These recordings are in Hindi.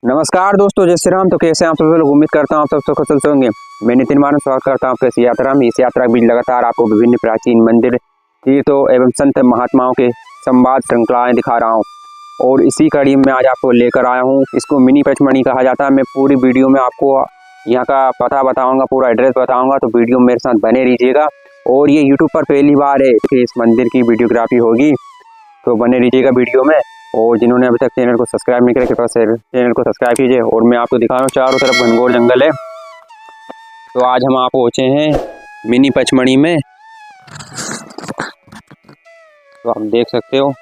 नमस्कार दोस्तों, जय श्री राम। तो कैसे हैं आप सब लोग? उम्मीद करता हूँ आप सब कुशल होंगे। मैं नितिन मानव स्वागत करता हूँ आपके इस यात्रा में। इस यात्रा के बीच लगातार आपको विभिन्न प्राचीन मंदिर, तीर्थों एवं संत महात्माओं के संवाद श्रृंखलाएं दिखा रहा हूँ और इसी कड़ी में आज आपको लेकर आया हूँ। इसको मिनी पचमढ़ी कहा जाता है। मैं पूरी वीडियो में आपको यहाँ का पता बताऊँगा, पूरा एड्रेस बताऊँगा, तो वीडियो मेरे साथ बने रहिएगा। और ये यूट्यूब पर पहली बार है कि इस मंदिर की वीडियोग्राफी होगी, तो बने रहिएगा वीडियो में। और जिन्होंने अभी तक चैनल को सब्सक्राइब नहीं किया, कृपया चैनल को सब्सक्राइब कीजिए। और मैं आपको दिखा रहा हूँ चारों तरफ घनघोर जंगल है। तो आज हम आप पहुँचे हैं मिनी पचमढ़ी में, तो आप देख सकते हो।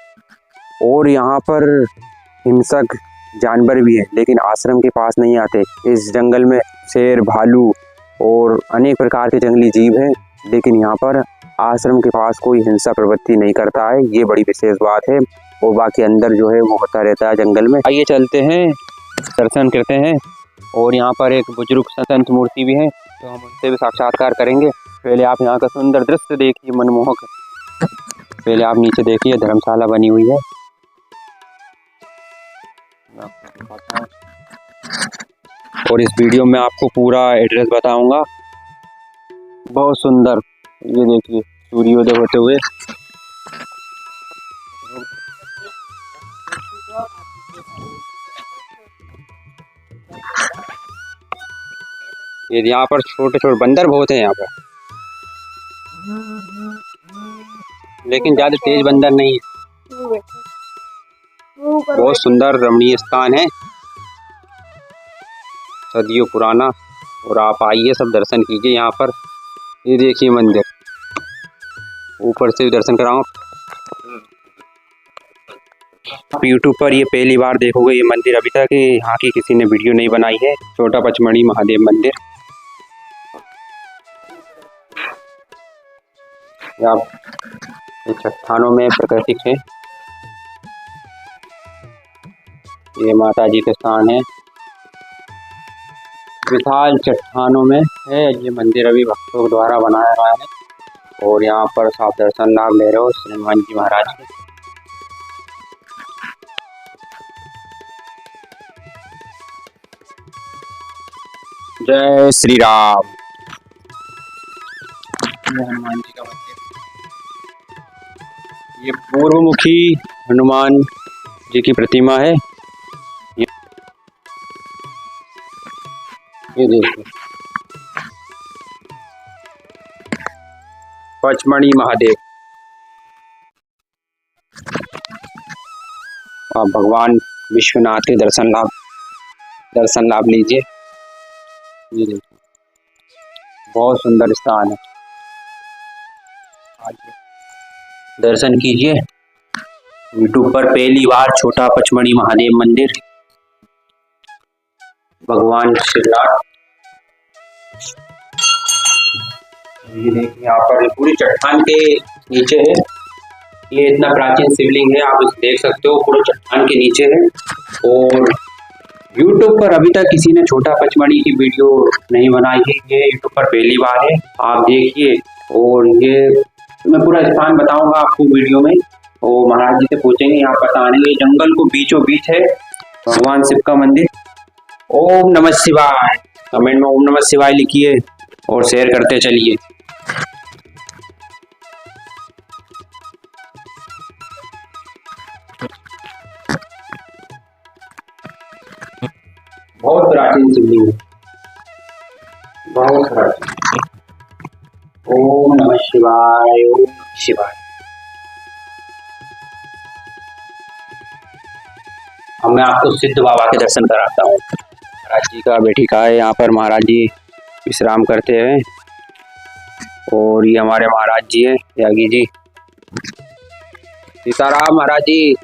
और यहाँ पर हिंसक जानवर भी है, लेकिन आश्रम के पास नहीं आते। इस जंगल में शेर, भालू और अनेक प्रकार के जंगली जीव हैं, लेकिन यहाँ पर आश्रम के पास कोई हिंसा प्रवृत्ति नहीं करता है। ये बड़ी विशेष बात है। और बाकी अंदर जो है वो होता रहता है जंगल में। आइए चलते हैं, दर्शन करते हैं। और यहाँ पर एक बुजुर्ग संत मूर्ति भी है, तो हम उनसे भी साक्षात्कार करेंगे। पहले आप यहाँ का सुंदर दृश्य देखिए, मनमोहक। पहले आप नीचे देखिए, धर्मशाला बनी हुई है। और इस वीडियो में आपको पूरा एड्रेस बताऊंगा। बहुत सुंदर, ये देखिए सूर्योदय होते हुए। ये यहाँ पर छोटे छोटे बंदर बहुत हैं यहाँ पर, लेकिन ज्यादा तेज बंदर नहीं है। बहुत सुंदर रमणीय स्थान है, सदियों पुराना। और आप आइए, सब दर्शन कीजिए यहाँ पर। ये देखिए मंदिर, ऊपर से भी दर्शन कराऊँ। आप YouTube पर ये पहली बार देखोगे ये मंदिर। अभी तक यहाँ की किसी ने वीडियो नहीं बनाई है। छोटा पचमढ़ी महादेव मंदिर। आप चट्टानों में प्रकृति है, ये माता जी के स्थान है। विशाल चट्टानों में है ये मंदिर, अभी भक्तों द्वारा बनाया गया है। और यहाँ पर आप दर्शन लाभ ले रहे हो श्री हनुमान जी महाराज के। जय श्री राम। हनुमान जी का मंदिर, ये पूर्वमुखी हनुमान जी की प्रतिमा है। ये देखिए पचमढ़ी महादेव। आप भगवान विश्वनाथ के दर्शन लाभ लीजिए। ये देखिए बहुत सुंदर स्थान है, दर्शन कीजिए। यूट्यूब पर पहली बार छोटा पचमढ़ी महादेव मंदिर, भगवान श्रीनाथ। ये देखिए यहाँ पर पूरी चट्टान के नीचे है। ये इतना प्राचीन शिवलिंग है, आप इसे देख सकते हो, पूरे चट्टान के नीचे है। और यूट्यूब पर अभी तक किसी ने छोटा पचमढ़ी की वीडियो नहीं बनाई है। ये यूट्यूब पर पहली बार है, आप देखिए। और ये मैं पूरा स्थान बताऊंगा आपको वीडियो में। और महाराज जी से पूछेंगे यहाँ पर आने के। जंगल को बीचों बीच है भगवान शिव का मंदिर। ओम नमः शिवाय, कमेंट में ओम नमः शिवाय लिखिए और शेयर करते चलिए। बहुत प्राचीन शिवलिंग है, बहुत प्राचीन। ओम नमः शिवाय, ओम शिवाय। अब मैं आपको सिद्ध बाबा के दर्शन कराता हूँ। महाराज जी का बैठिका है, यहाँ पर महाराज जी विश्राम करते हैं। और ये हमारे महाराज जी हैं, त्यागी जी। सीताराम महाराज जी।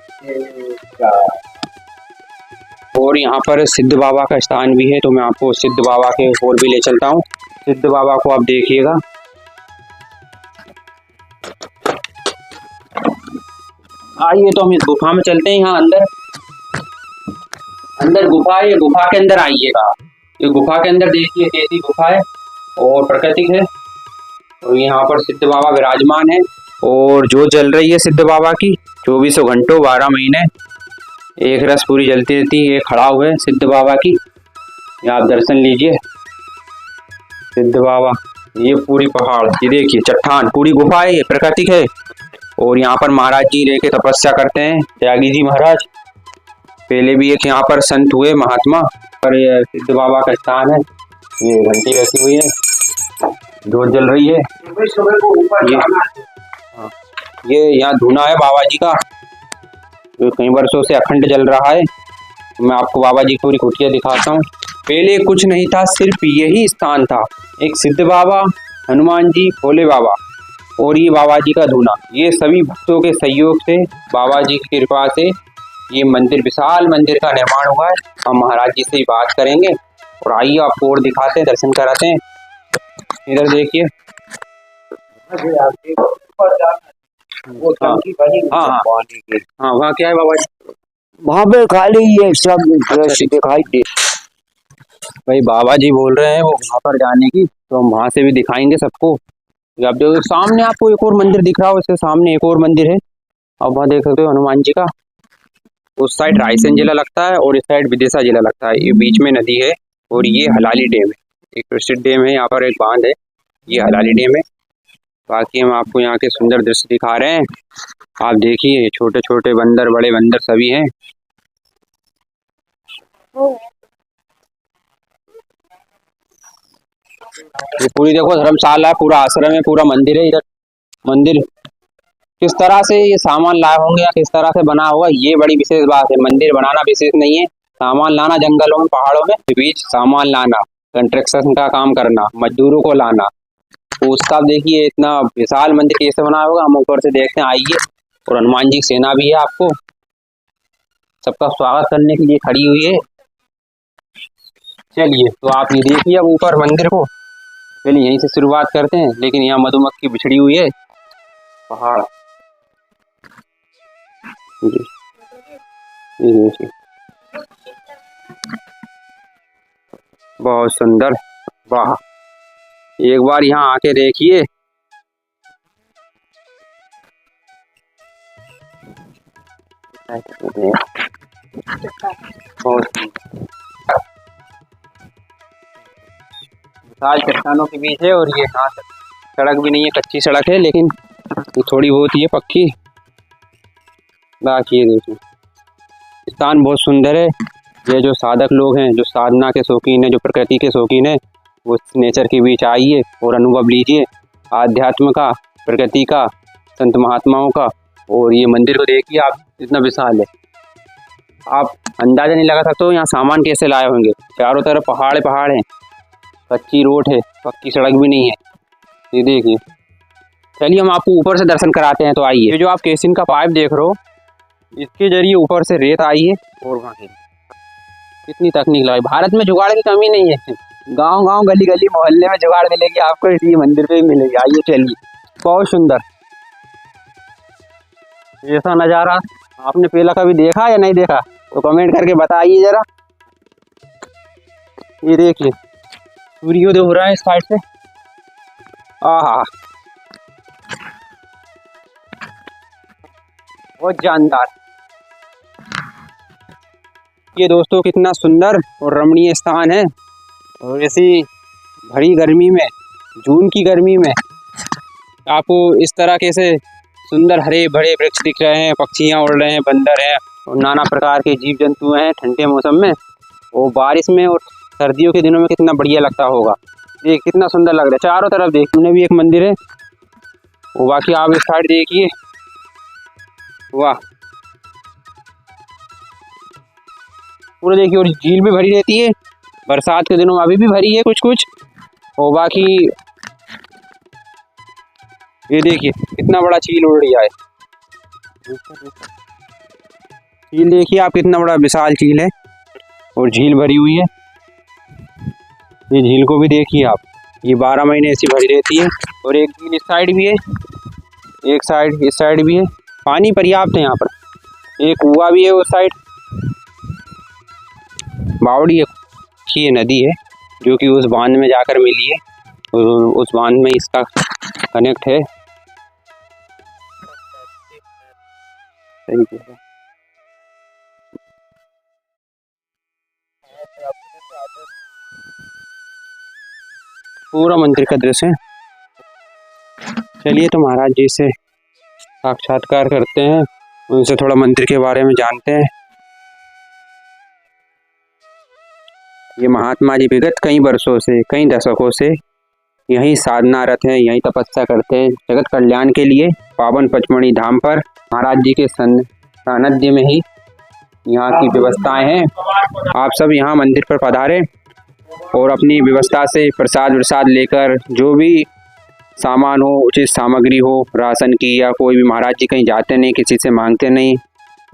और यहाँ पर सिद्ध बाबा का स्थान भी है, तो मैं आपको सिद्ध बाबा के ओर भी ले चलता हूँ। सिद्ध बाबा को आप देखिएगा। आइए, तो हम इस गुफा में चलते हैं। यहाँ अंदर गुफा है, ये गुफा के अंदर आइएगा। ये गुफा के अंदर देखिए, कैसी गुफा है और प्राकृतिक है। और यहाँ पर सिद्ध बाबा विराजमान है। और जो जल रही है सिद्ध बाबा की 24 घंटों 12 महीने एक रस पूरी जलती रहती है। ये खड़ा हुए सिद्ध बाबा की, ये आप दर्शन लीजिए। सिद्ध बाबा, ये पूरी पहाड़, ये देखिए चट्टान, पूरी गुफा है, ये प्राकृतिक है। और यहाँ पर महाराज जी रह के तपस्या करते हैं, त्यागी जी महाराज। पहले भी एक यहाँ पर संत हुए महात्मा। पर ये सिद्ध बाबा का स्थान है। ये घंटी रखी हुई है, जोत जल रही है। ये यहाँ धुना है बाबा जी का, जो कई वर्षों से अखंड जल रहा है। मैं आपको बाबा जी की पूरी कुटिया दिखाता हूँ। पहले कुछ नहीं था, सिर्फ यही स्थान था। एक सिद्ध बाबा, हनुमान जी, भोले बाबा और ये बाबा जी का धूना। ये सभी भक्तों के सहयोग से, बाबा जी की कृपा से ये मंदिर, विशाल मंदिर का निर्माण हुआ है। हम महाराज जी से ही बात करेंगे और आइए आपको और दिखाते हैं, दर्शन कराते हैं। इधर देखिए। हाँ हाँ हाँ, वहाँ क्या है बाबा जी? वहाँ पे खाली ये सब दृश्य दिखाई दे। भाई बाबा जी बोल रहे हैं वो वहाँ पर जाने की, तो हम वहाँ से भी दिखाएंगे सबको। आप देखो सामने आपको एक और मंदिर दिख रहा हो, इसके सामने एक और मंदिर है। अब वहाँ देख सकते हो हनुमान जी का। उस साइड रायसेन जिला लगता है और इस साइड विदिशा जिला लगता है। ये बीच में नदी है और ये हलाली डैम है, एक प्रसिद्ध डैम है। यहाँ पर एक बांध है, ये हलाली डैम है। बाकी हम आपको यहाँ के सुंदर दृश्य दिखा रहे हैं। आप देखिए, छोटे छोटे बंदर, बड़े बंदर सभी हैं। ये पूरी देखो धर्मशाला है, पूरा आश्रम है, पूरा मंदिर है। इधर मंदिर किस तरह से ये सामान लाए होंगे या किस तरह से बना होगा, ये बड़ी विशेष बात है। मंदिर बनाना विशेष नहीं है, सामान लाना, जंगलों में, पहाड़ों में बीच सामान लाना, कंस्ट्रक्शन का काम करना, मजदूरों को लाना। तो उसका देखिए इतना विशाल मंदिर कैसे बना होगा, हम ऊपर से देखते हैं, आइए। और हनुमान जी सेना भी है, आपको सबका स्वागत करने के लिए खड़ी हुई है। चलिए तो आप ये देखिए अब ऊपर मंदिर को। चलिए यहीं से शुरुआत करते हैं। लेकिन यहाँ मधुमक्खी बिछड़ी हुई है, पहाड़। बहुत सुंदर, वाह। एक बार यहाँ आके देखिए। विशाल चट्टानों के बीच है और ये यहाँ सड़क भी नहीं है, कच्ची सड़क है, लेकिन थोड़ी बहुत ही है पक्की। बाकी ये देखिए स्थान बहुत सुंदर है। ये जो साधक लोग हैं, जो साधना के शौकीन है, जो प्रकृति के शौकीन है, वो नेचर के बीच आइए और अनुभव लीजिए आध्यात्म का, प्रकृति का, संत महात्माओं का। और ये मंदिर को देखिए आप, इतना विशाल है, आप अंदाजा नहीं लगा सकते हो यहाँ सामान कैसे लाए होंगे। चारों तरफ पहाड़ पहाड़ हैं, कच्ची रोड है, पक्की सड़क भी नहीं है। ये देखिए। चलिए हम आपको ऊपर से दर्शन कराते हैं, तो आइए। ये जो आप केसिन का पाइप देख रहे हो, इसके जरिए ऊपर से रेत आई है। और वहाँ की कितनी तकनीक लगी। भारत में जुगाड़ की कमी नहीं है, गांव गांव, गली गली, मोहल्ले में जुगाड़ मिलेगी आपको, इसी मंदिर पे भी मिलेगी। आइए चलिए। बहुत सुंदर ऐसा नज़ारा आपने पहला कभी देखा या नहीं देखा, तो कमेंट करके बताइए जरा। ये देखिए सूर्योदय हो रहा है इस साइड से। आहा, बहुत जानदार। ये दोस्तों कितना सुंदर और रमणीय स्थान है। और ऐसी भरी गर्मी में, जून की गर्मी में, आपको इस तरह के से सुंदर हरे भरे वृक्ष दिख रहे हैं, पक्षियाँ उड़ रहे हैं, बंदर हैं और नाना प्रकार के जीव जंतु हैं ठंडे मौसम में। और बारिश में और सर्दियों के दिनों में कितना बढ़िया लगता होगा। देख कितना सुंदर लग रहा है। चारों तरफ देख, उन्हें भी एक मंदिर है। और बाकी आप इस साइड देखिए, वाह, पूरा देखिए। और झील भी भरी रहती है बरसात के दिनों में, अभी भी भरी है कुछ कुछ। और बाकी ये देखिए कितना बड़ा झील उड़ रहा है। झील देखिए आप, कितना बड़ा विशाल झील है और झील भरी हुई है। ये झील को भी देखिए आप, ये 12 महीने ऐसी भरी रहती है। और एक झील इस साइड भी है, एक साइड इस साइड भी है। पानी पर्याप्त है यहाँ पर। एक कुआं भी है उस साइड। बावड़ी की नदी है जो कि उस बांध में जाकर मिली है, और उस बांध में इसका कनेक्ट है। पूरा मंदिर का दृश्य है। चलिए तो महाराज जी से साक्षात्कार करते हैं, उनसे थोड़ा मंदिर के बारे में जानते हैं। ये महात्मा जी विगत कई वर्षों से, कई दशकों से यही साधनारत हैं, यही तपस्या करते हैं जगत कल्याण के लिए। पावन पचमढ़ी धाम पर महाराज जी के सानिध्य में ही यहाँ की व्यवस्थाएं हैं। आप सब यहाँ मंदिर पर पधारें और अपनी व्यवस्था से प्रसाद प्रसाद लेकर, जो भी सामान हो, उचित सामग्री हो राशन की, या कोई भी, महाराज जी कहीं जाते नहीं, किसी से मांगते नहीं।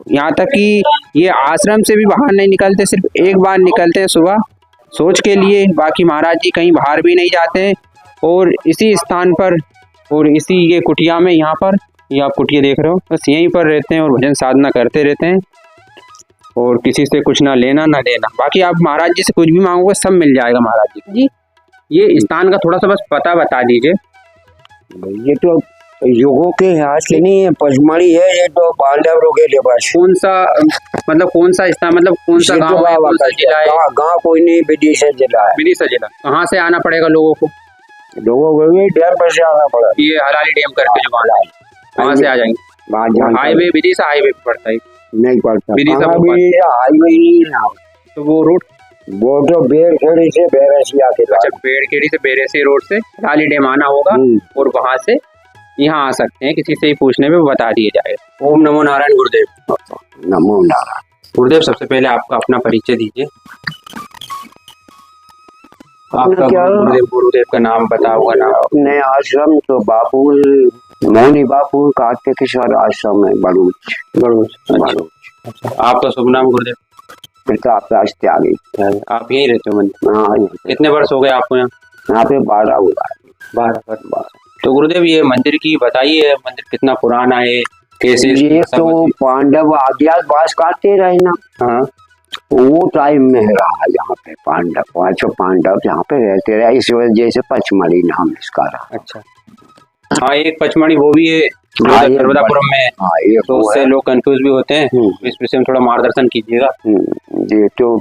यहाँ तक कि ये आश्रम से भी बाहर नहीं निकलते, सिर्फ एक बार निकलते हैं सुबह सोच के लिए, बाकी महाराज जी कहीं बाहर भी नहीं जाते हैं। और इसी स्थान पर और इसी ये कुटिया में, यहाँ पर ये आप कुटिया देख रहे हो, बस यहीं पर रहते हैं और भजन साधना करते रहते हैं और किसी से कुछ ना लेना ना देना। बाकी आप महाराज जी से कुछ भी मांगोगे सब मिल जाएगा महाराज जी। जी ये स्थान का थोड़ा सा बस पता बता दीजिए। ये तो युगों के हाथ के नहीं है, पचमढ़ी है, ये तो पांडवों के लिए बस। कौन सा मतलब कौन सा स्थान, मतलब कौन सा गाँव है, कौन सा जिला है? गाँव कोई नहीं, विदिशा जिला है। विदिशा जिला। कहाँ से आना पड़ेगा लोगों को? लोगों को भी डैम पर से आना पड़ा। ये हलाली डैम करके जो गाँव है वहाँ से आ जाएंगे। हाईवे विदिशा हाईवे पे पड़ता है? नहीं पड़ता, विदिशा हाईवे नहीं है। तो वो रूट, वो तो बेरखेड़ी से बैरसिया के। अच्छा, बेरखेड़ी से बैरसिया रोड से हलाली डैम आना होगा और वहाँ से यहाँ आ सकते हैं। किसी से ही पूछने में बता दिए जाए। ओम नमो नारायण गुरुदेव। नमो नारायण। गुरुदेव सबसे पहले आपका अपना परिचय दीजिए। आपका गुरुदेव का नाम बताओगा ना? अपने आश्रम तो बापू मौनी बापू कार्तिक किशोर आश्रम है, बड़ूच। आपका शुभ नाम गुरुदेव? प्रताप राज त्यागी। आप यहीं रहते हो मंदिर? हाँ। कितने वर्ष हो गए आपको यहाँ? यहाँ पे 12 हुआ। 12 वर्ष। तो गुरुदेव ये मंदिर की बताइए, मंदिर कितना पुराना है, कैसे? ये तो पांडव अज्ञातवास करते रहे ना। हाँ, वो टाइम में रहा यहाँ पे पांडव, 5 पांडव यहाँ पे रहते रहे, इस वजह से पचमढ़ी नाम इसका रहा। अच्छा। हाँ, एक पचमढ़ी वो भी है नर्मदापुरम में। हाँ, तो उससे लोग कंफ्यूज भी होते हैं, इस विषय में थोड़ा मार्गदर्शन कीजिएगा। ये तो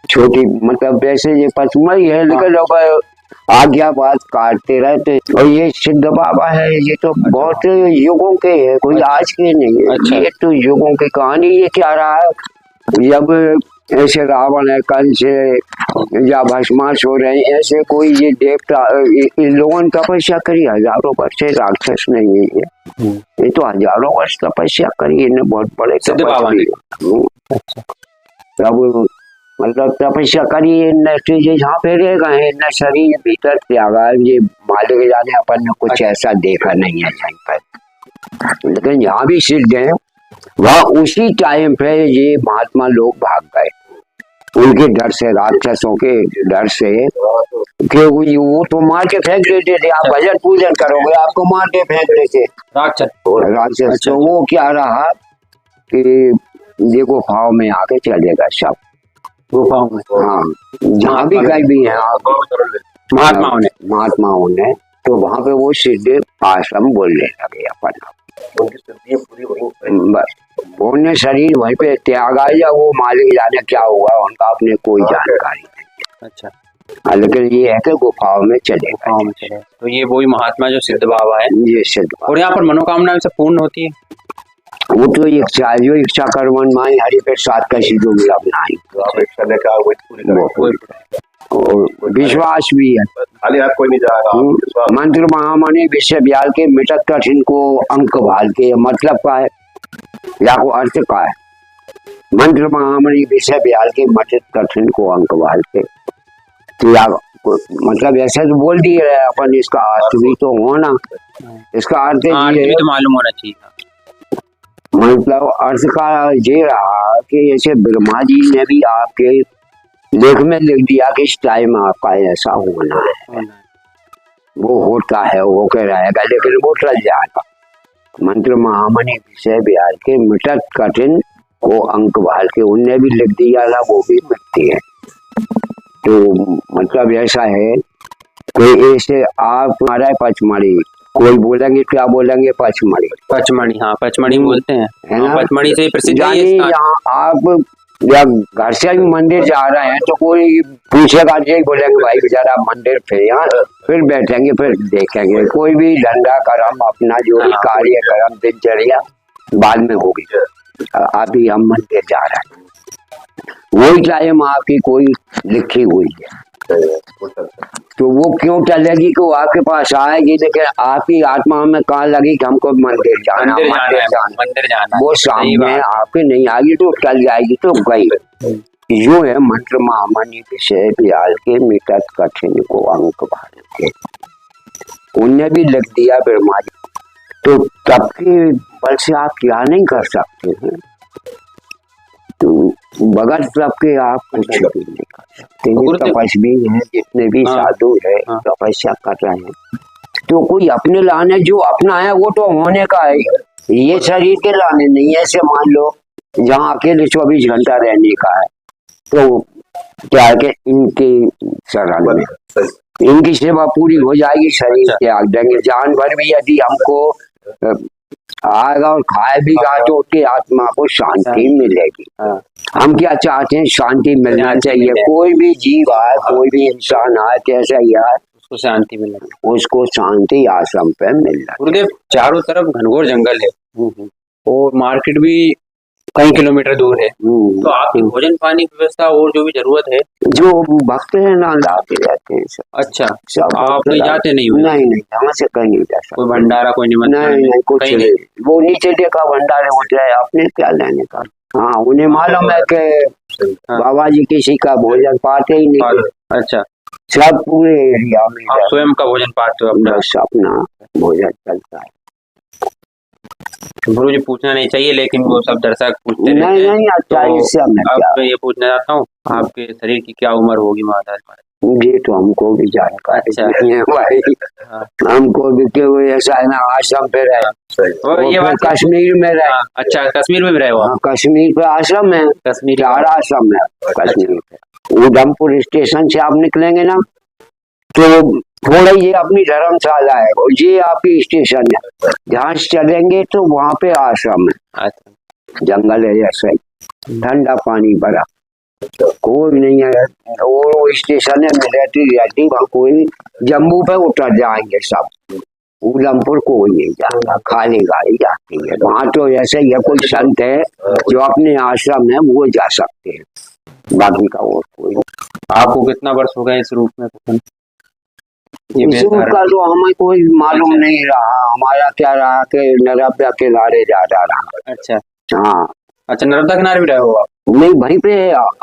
छोटी मतलब वैसे ये पचमढ़ी है, लेकिन लोग आज्ञावाद काटते रहते। और ये सिद्ध बाबा है, ये तो बहुत युगों के है, कोई आज के नहीं है। अच्छा। ये तो युगों की कहानी। ये क्या रहा है, जब ऐसे रावण है कल से या भस्मास हो रहे हैं, ऐसे कोई ये देवता, इन लोगों ने तपस्या करी हजारों वर्ष से, राक्षस नहीं है ये तो हजारों वर्ष तपस्या करी, इन्हें बहुत बड़े तब मतलब तपस्या करी। यहाँ पे रह गए, न शरीर भीतर त्यागा, ये मालिक जाने, अपन ने कुछ ऐसा देखा नहीं है यहाँ पर। लेकिन यहाँ भी सिद्ध है, वह उसी टाइम पे ये महात्मा लोग भाग गए उनके डर से, राक्षसों के डर से, कि वो तो मार के फेंक देते थे। आप भजन पूजन करोगे, आपको मार के फेंक देते राक्षस। तो वो क्या रहा कि ये गुफाओं में आके चलेगा सब, गुफाओं में। हाँ, जहाँ भी कहीं भी है महात्माओं ने तो वहाँ पे वो सिद्ध आश्रम बोलने लगे अपन। बस उन्हें शरीर वहीं पे त्यागा, या वो मालिक जाने क्या हुआ उनका, अपने कोई जानकारी नहीं। अच्छा। लेकिन ये है कि गुफाओं में चले गए। तो ये वही महात्मा जो सिद्ध बाबा है? ये सिद्ध बाबा। और यहाँ पर मनोकामना से पूर्ण होती है? वो तो इच्छा कर्मन माई हरि पे 7 कैसी जो मिला बनाई, विश्वास भी है। खाली हाथ कोई नहीं जाएगा। मंत्र महामणि विश्व व्याल के मिटत कठिन को अंक भाल के, मतलब का है या को अर्थ का है। मंत्र महामणि विश्व व्याल के मिटत कठिन को अंक भाल के, तो या मतलब ऐसा तो बोल दिए रहे अपन, इसका अर्थ भी तो होना, इसका अर्थ भी तो मालूम होना चाहिए। मतलब अर्थ का ये रहा कि जैसे ब्रह्मा जी ने भी आपके लेख में लिख दिया कि इस टाइम आपका ऐसा होना है, वो होता है, वो कह रहेगा, लेकिन वो टल जाएगा। मंत्र महामणि विषय व्याल के मिटत कठिन को अंक भाल के, उनने भी लिख दिया था, वो भी मिटती है। तो मतलब ऐसा है कि ऐसे आप हमारा पचमढ़ी, कोई बोलेंगे क्या बोलेंगे, पचमढ़ी। हाँ, पचमढ़ी बोलते हैं, है ना? पचमढ़ी से प्रसिद्ध है। यहाँ आप या घर से भी मंदिर जा रहे हैं तो कोई पूछेगा, यही बोलेंगे भाई बेचारा मंदिर फिर यहाँ, फिर बैठेंगे, फिर देखेंगे। कोई भी धंधा कर्म अपना जो भी कार्य कर्म दिनचर्या बाद में होगी। अभी हम मंदिर जा रहे हैं, वही चाहे माँ की कोई लिखी हुई है तो वो क्यों टलेगी कि वो आपके पास आएगी, लेकिन आपकी आत्मा में कहाँ लगी कि हमको मंदिर जाना, मंदिर जाना, वो सामने आपके नहीं आएगी तो टल जाएगी तो गई। यो है मंत्र महामणि विषय वियाल के मिटत कठिन को अंक भार के। उनने भी लिख दिया ब्रह्मा जी, तो तब के बल से आप क्या नहीं कर सकते हैं, तो बगैर तब के आप कुछ भी नहीं कर सकते। तपस्वी है, जितने भी साधु है तपस्या कर रहे हैं, तो कोई अपने लाने जो अपना है वो तो होने का है, ये शरीर के लाने नहीं है। ऐसे मान लो जहाँ अकेले 24 घंटा रहने का है, तो क्या है कि इनके शरण में इनकी सेवा पूरी हो जाएगी, शरीर त्याग देंगे। जानवर भी यदि हमको आएगा और खाए भी गा तो उसकी आत्मा को शांति मिलेगी। हम क्या चाहते हैं, शांति मिलना चाहिए। कोई भी जीव आए, कोई भी इंसान आए, कैसा ही आए, उसको शांति मिल रही, उसको शांति आश्रम पे मिल रहा है। गुरुदेव चारों तरफ घनघोर जंगल है और मार्केट भी कई किलोमीटर दूर है, तो आपकी भोजन पानी की व्यवस्था और जो भी जरूरत है, जो भक्त है ना लाते रहते हैं सब। अच्छा, सब आप नहीं जाते? नहीं नहीं, यहाँ से कहीं नहीं जा सकते। कोई भंडारा, कोई निमंत्रण नहीं, कुछ नहीं। वो नीचे देखा भंडारे होते हैं, अपने क्या लेने का। हाँ, उन्हें मालूम है कि बाबा जी किसी का भोजन पाते ही नहीं। अच्छा, सब पूरे एरिया में स्वयं का भोजन पाते हो? अपना भोजन चलता है। गुरु जी पूछना नहीं चाहिए, लेकिन वो सब दर्शक पूछते रहते हैं। नहीं, अच्छा, इससे अब ये पूछना चाहता हूँ, आपके शरीर की क्या उम्र होगी महाराज? ये तो हमको भी जानकारी नहीं है भाई। हमको भी क्यों ऐसा है ना, आश्रम पे रहे, ये बात कश्मीर में रहे। अच्छा, कश्मीर में भी रहे हो? कश्मीर पे आश्रम है, कश्मीर 4 आश्रम है कश्मीर पे। उधमपुर स्टेशन से आप निकलेंगे ना, तो थोड़ा ये अपनी धर्मशाला है, ये आपकी स्टेशन है। जहाँ चलेंगे तो वहाँ पे आश्रम है, जंगल है, ऐसा ठंडा पानी भरा, कोई नहीं है। और स्टेशन है मिलिट्री, वहाँ कोई जम्मू पे उतर जाएंगे सब। उधमपुर कोई नहीं जाएगा, खाली गाड़ी जाती है वहाँ। तो ऐसे ही है, कोई संत है जो अपने आश्रम है वो जा सकते हैं, बाकी का और कोई। आपको कितना वर्ष हो गया इस रूप में? इस रूप का तो हमें कोई मालूम नहीं रहा। हमारा क्या रहा कि नर्मदा किनारे ज्यादा रहा। अच्छा, हाँ। अच्छा, नर्मदा किनारे भी रहे हो आप? नहीं, वहीं पे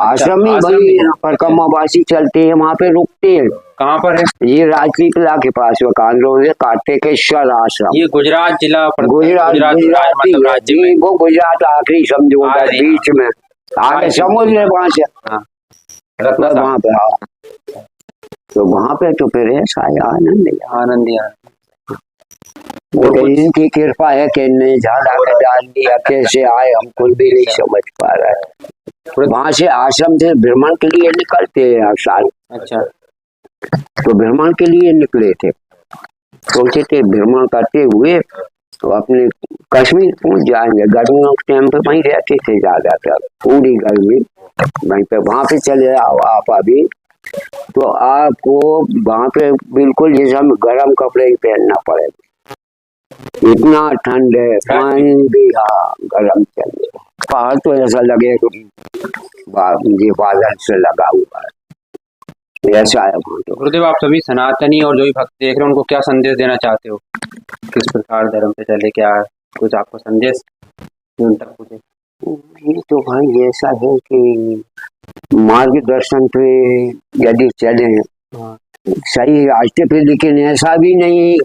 आश्रम ही, वही परिक्रमावासी चलते हैं, वहाँ पे रुकते हैं। कहाँ पर है ये राजकीय किला के पास में कांग्रेस कार्तिकेश्वर आश्रम। ये गुजरात जिला, गुजरात मतलब राज्य में। वो गुजरात आखिरी समझो बीच में, आगे समुद्र है वहाँ से, वहाँ पे। तो वहाँ पे तो फिर ऐसा आनंद इनकी कृपा है कि ने झाला के डाल दिया, कैसे आए हम खुद भी नहीं समझ पा रहे हैं। वहाँ से आश्रम से भ्रमण के लिए निकलते हैं हर साल। अच्छा, तो भ्रमण के लिए निकले थे, सोचे थे भ्रमण करते हुए तो अपने कश्मीर पहुंच जाएंगे। गर्मियों के टाइम पे वहीं रहते थे ज्यादातर, पूरी गर्मी वहीं पे। वहाँ पे चले आओ आप अभी, तो आपको वहाँ पे बिल्कुल जैसा गर्म कपड़े ही पहनना पड़ेगा, इतना ठंड है। पानी भी गर्म चल रहा है, पहाड़ तो ऐसा लगे ये बादल से लगा हुआ है, ऐसा है वहाँ तो। गुरुदेव, आप सभी सनातनी और जो भी भक्त देख रहे हैं उनको क्या संदेश देना चाहते हो? किस प्रकार धर्म पे चले, क्या कुछ आपको संदेश उन तक पूछे? ये तो भाई ऐसा है कि मार्गदर्शन पे यदि चले सही रास्ते पे, लेकिन ऐसा भी नहीं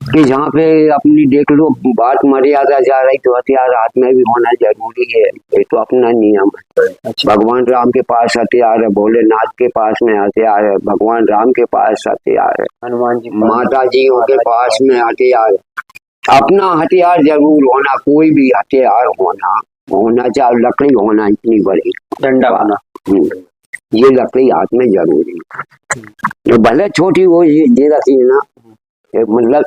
कि जहाँ पे अपनी देख लो बात मर्यादा जा रही तो हथियार हाथ में भी होना जरूरी है। ये तो अपना नियम है। अच्छा। भगवान राम के पास हथियार है, भोलेनाथ के पास में हथियार है, भगवान राम के पास हथियार है, हनुमान जी, माता जी के पास में हथियार है। अपना हथियार जरूर होना, कोई भी हथियार होना चाहे, लकड़ी होना इतनी बड़ी, डंडा होना, ये लकड़ी हाथ में जरूरी है। तो भले छोटी हो ये रखी ना, मतलब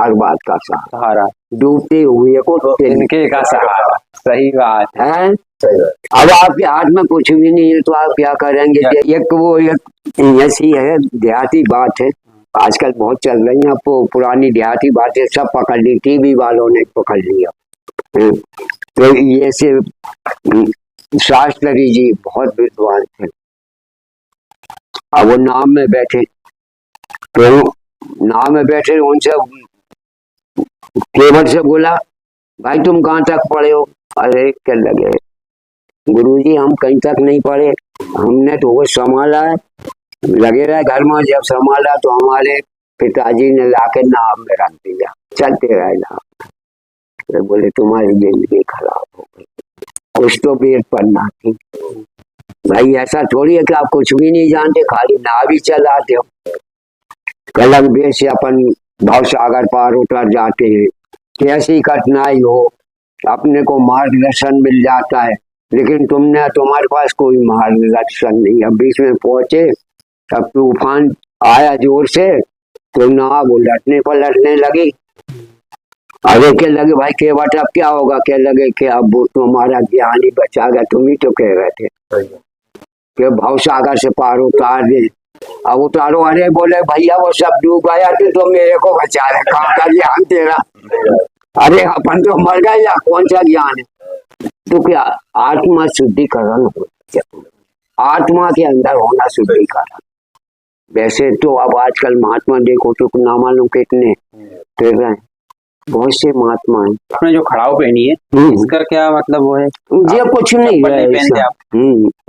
हर बात का सहारा, डूबते हुए को तिनके का सहारा। सही बात है। सही है। अब आपके हाथ में कुछ भी नहीं है तो आप क्या करेंगे? एक ऐसी है देहाती बात है, आजकल बहुत चल रही है, आपको पुरानी देहाती बातें सब पकड़ ली, टीवी वालों ने पकड़ लिया। तो ये से शास्त्री जी बहुत विद्वान थे, अब वो नाम में बैठे, तो नाम में बैठे उनसे केवल से बोला, भाई तुम कहाँ तक पढ़े हो? अरे क्या लगे गुरुजी हम कहीं तक नहीं पढ़े, हमने तो वो संभाला है, लगे रहे घर में, जब संभाला तो हमारे पिताजी ने लाके नाम में रख दिया, चलते रहे नाम। तो बोले तुम्हारी जिंदगी खराब हो गई, कुछ तो वेद पढ़ना थी। भाई ऐसा थोड़ी है कि आप कुछ भी नहीं जानते, खाली नाव ही चलाते हो। कलंक बेस से अपन भाव सागर पार उतर जाते हैं, कैसी कठिनाई हो अपने को मार्गदर्शन मिल जाता है, लेकिन तुम्हारे पास कोई मार्गदर्शन नहीं। अब बीच में पहुंचे, तब तूफान आया जोर से, तो नाव उलटने पलटने लगी। अरे क्या लगे भाई के बट अब क्या होगा? क्या लगे कि अब वो तुम्हारा ज्ञान ही बचा गया, तुम ही तो कह रहे थे कि भाव सागर से पार उतार दे। अब उतारो, अरे बोले भैया वो सब डूब गया तो मेरे को बचा रहे, कहाँ का ज्ञान तेरा? अरे अपन तो मर गए, या कौन सा ज्ञान है? तो क्या आत्मा शुद्धिकरण हो, आत्मा के अंदर होना शुद्धिकरण। वैसे तो अब आजकल महात्मा देखो तो ना मालूम कितने फिर रहे, बहुत से महात्मा हैं। आपने जो खड़ाऊ पहनी है इसका क्या मतलब वो है? ये कुछ नहीं है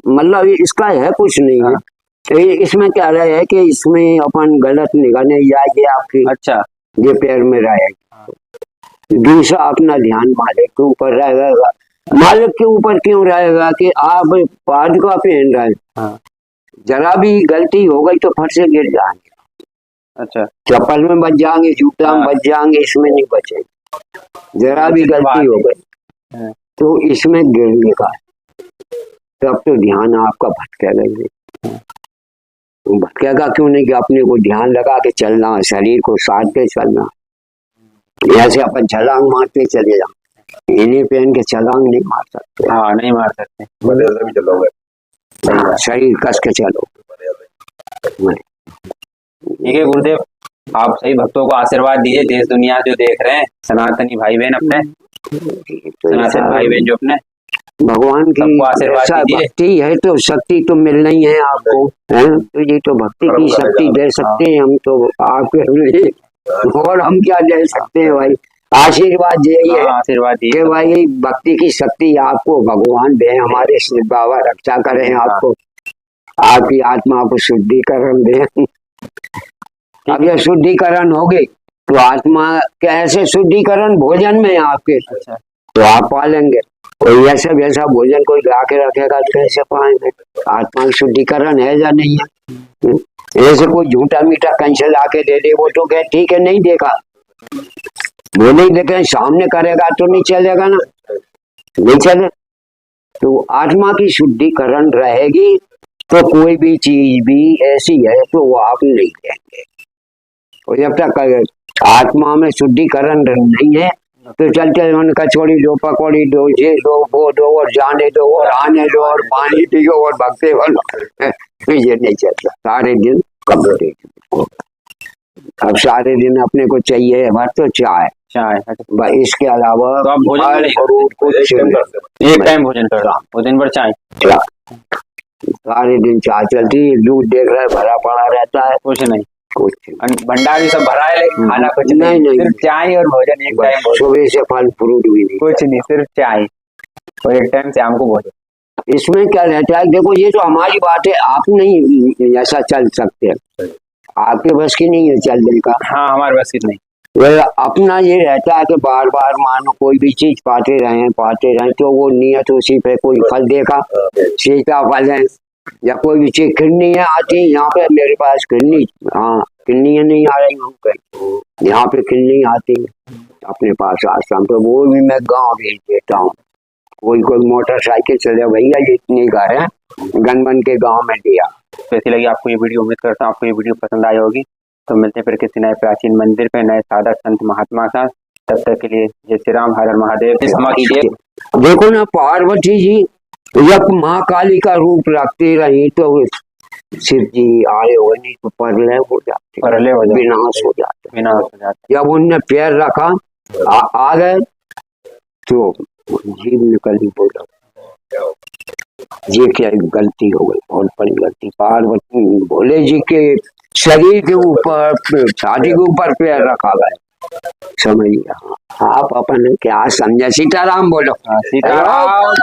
मतलब इसका है कुछ नहीं है। तो इसमें क्या रहा है कि इसमें अपन गलत निगाह या ये आपकी, अच्छा ये पैर में रहेगा, दूसरा अपना ध्यान मालिक के ऊपर रहेगा। मालिक के ऊपर क्यों रहेगा कि आप पादुका पहन रहे हैं, जरा भी गलती हो गई तो फट से गिर जाएंगे। अच्छा, चप्पल में बच जाएंगे, जूता में बच जाएंगे, इसमें नहीं बचेंगे। जरा भी गलती हो गई तो इसमें गिरने का, तब तो ध्यान आपका भटकेगा। भटकेगा क्यों नहीं? कि अपने को ध्यान लगा के चलना, शरीर को साथ के चलना। ऐसे अपन छलांग मारते चले जाओ, इन्हें पहन के छलांग नहीं मार सकते। हाँ नहीं मार सकते, भी चलोगे, शरीर कस के चलो। ठीक है गुरुदेव, आप सही भक्तों को आशीर्वाद दीजिए, देश दुनिया जो देख रहे हैं, सनातनी भाई बहन अपने, सनातन भाई बहन जो अपने, भगवान की भक्ति है तो शक्ति तो मिलना ही है आपको, है तो ये तो भक्ति की शक्ति दे सकते हैं हम तो आपके लिए, और हम क्या दे सकते हैं भाई? आशीर्वाद यही है, आशीर्वाद ये भाई भक्ति की शक्ति आपको भगवान दे, हमारे शिव बाबा रक्षा करें आपको, आपकी आत्मा को शुद्धिकरण दे। अब यह शुद्धिकरण होगी तो आत्मा कैसे शुद्धिकरण? भोजन में आपके, तो आप पालेंगे। कोई ऐसा वैसा भोजन कोई ला के रखेगा तो कैसे पाएंगे? आत्मा शुद्धिकरण है या नहीं है? ऐसे कोई झूठा मीठा कहीं से ला के दे दे, वो तो कहे ठीक है, नहीं देखा वो नहीं देखे, सामने करेगा तो नहीं चलेगा ना, नहीं चले। तो आत्मा की शुद्धिकरण रहेगी तो कोई भी चीज भी ऐसी है तो वो आप नहीं देंगे। और जब तक आत्मा में शुद्धिकरण नहीं है तो चलते कचौड़ी दो, पकौड़ी दो, ये दो, वो दो, और जाने दो, और आने दो, और पानी पियो, और भगते बनो, ये नहीं चलता। सारे दिन कम्प्लीट। अब सारे दिन अपने को चाहिए बस तो चाय, इसके अलावा एक टाइम भोजन कर रहा हूँ, दिन भर चाय, सारे दिन चाय चलती है। दूध देख रहा है भरा पड़ा रहता है, कुछ नहीं, कुछ भंडार भी सब भरा है, लेकिन खाना कुछ नहीं, सिर्फ चाय और भोजन, एक टाइम सुबह से फल फ्रूट भी नहीं, कुछ नहीं, सिर्फ चाय और एक टाइम शाम को भोजन। इसमें क्या रहता है? देखो ये तो हमारी बात है, आप नहीं ऐसा चल सकते, आपके बस की नहीं है चलने का। हाँ हमारे बस की नहीं। अपना ये रहता है कि बार बार मानो कोई भी चीज पाते रहे तो वो नियत उसी पे कोई फल देखा, सीताफल है या कोई भी चीज, किडनियाँ आती है यहाँ पे मेरे पास, किडनी, हाँ किडनियाँ नहीं आ रही हूँ कहीं, यहाँ पे किडनी आती है अपने पास आश्रम पे, वो भी मैं गाँव भेज देता हूँ। कोई मोटरसाइकिल चले, भैया ये इतनी घर है, गनबन के गाँव में दिया। कैसी लगी आपको ये वीडियो? उम्मीद करता हूँ आपको ये वीडियो पसंद आई होगी। तो मिलते हैं फिर किसी नए प्राचीन मंदिर पे, नए साधक संत महात्मा का। तब तक के लिए जय श्री राम, हर हर महादेव। क्षमा कीजिए। देखो ना पार्वती जी जब माँ काली का रूप रखती रही तो शिव जी आए हो, नहीं तो परलय हो जाते, परलय हो जाते, विनाश हो जाते। विनाश हो जाते। जब उनने पैर रखा आ गए तो जीव निकली, बोला ये क्या गलती हो गई, बहुत बड़ी गलती। पार्वती भोले जी के शरीर के ऊपर, छाती के ऊपर पैर रखा गया, समझिए। आप अपन क्या समझे? सीताराम बोलो। सीताराम।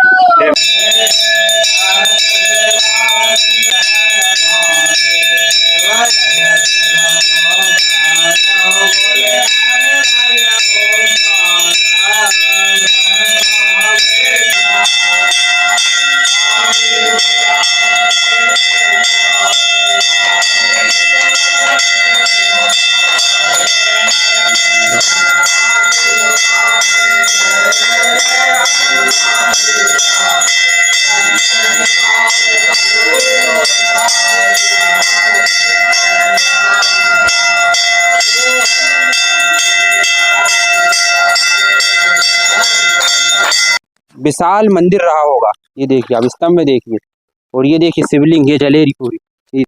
विशाल मंदिर रहा होगा, ये देखिए, अब स्तंभ में देखिए, और ये देखिए शिवलिंग, ये जलेरी पूरी।